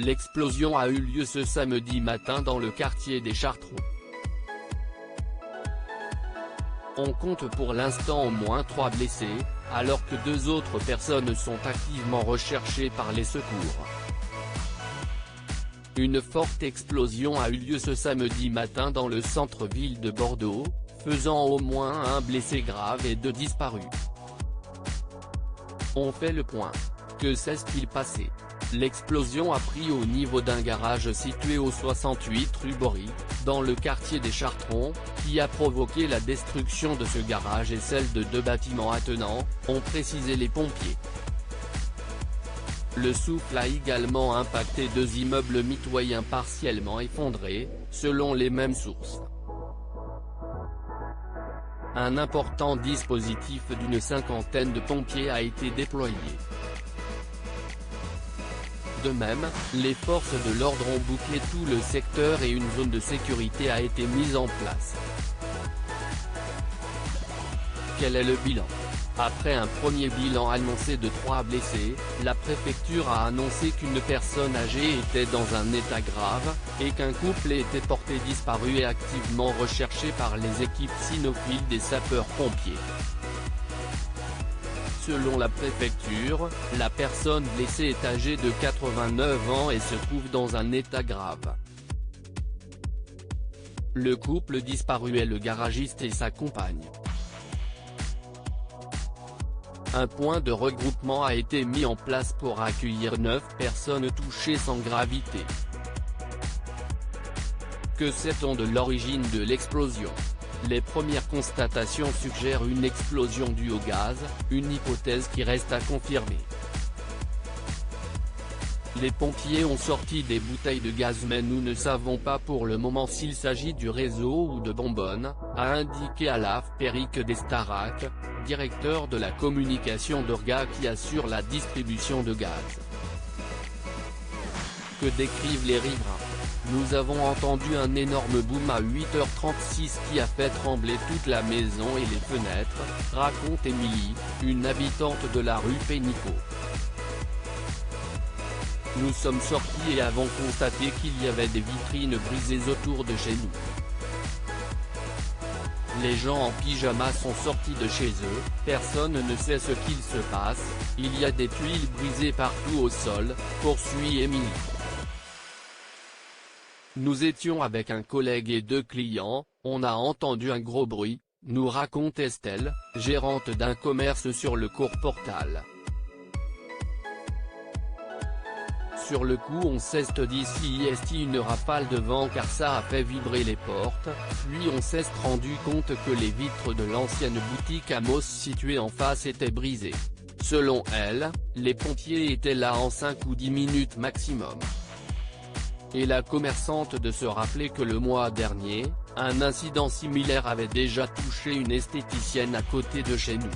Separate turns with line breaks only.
L'explosion a eu lieu ce samedi matin dans le quartier des Chartrons. On compte pour l'instant au moins 3 blessés, alors que 2 autres personnes sont activement recherchées par les secours. Une forte explosion a eu lieu ce samedi matin dans le centre-ville de Bordeaux, faisant au moins 1 blessé grave et 2 disparus. On fait le point. Que s'est-il passé? L'explosion a pris au niveau d'un garage situé au 68 rue Bory, dans le quartier des Chartrons, qui a provoqué la destruction de ce garage et celle de 2 bâtiments attenants, ont précisé les pompiers. Le souffle a également impacté 2 immeubles mitoyens partiellement effondrés, selon les mêmes sources. Un important dispositif d'une 50aine de pompiers a été déployé. De même, les forces de l'ordre ont bouclé tout le secteur et une zone de sécurité a été mise en place. Quel est le bilan? Après un premier bilan annoncé de 3 blessés, la préfecture a annoncé qu'une personne âgée était dans un état grave, et qu'un couple était porté disparu et activement recherché par les équipes cynophiles des sapeurs-pompiers. Selon la préfecture, la personne blessée est âgée de 89 ans et se trouve dans un état grave. Le couple disparu est le garagiste et sa compagne. Un point de regroupement a été mis en place pour accueillir 9 personnes touchées sans gravité. Que sait-on de l'origine de l'explosion? Les premières constatations suggèrent une explosion due au gaz, une hypothèse qui reste à confirmer. Les pompiers ont sorti des bouteilles de gaz mais nous ne savons pas pour le moment s'il s'agit du réseau ou de bonbonnes, a indiqué Alaf Peric Destarac, directeur de la communication d'Orga qui assure la distribution de gaz. Que décrivent les riverains? Nous avons entendu un énorme boom à 8h36 qui a fait trembler toute la maison et les fenêtres, raconte Émilie, une habitante de la rue Pénicaud. Nous sommes sortis et avons constaté qu'il y avait des vitrines brisées autour de chez nous. Les gens en pyjama sont sortis de chez eux, personne ne sait ce qu'il se passe, il y a des tuiles brisées partout au sol, poursuit Émilie. Nous étions avec un collègue et 2 clients, on a entendu un gros bruit, nous raconte Estelle, gérante d'un commerce sur le cours Portal. Sur le coup on s'est dit si une rafale de vent car ça a fait vibrer les portes, puis on s'est rendu compte que les vitres de l'ancienne boutique Amos située en face étaient brisées. Selon elle, les pompiers étaient là en 5 ou 10 minutes maximum. Et la commerçante de se rappeler que le mois dernier, un incident similaire avait déjà touché une esthéticienne à côté de chez nous.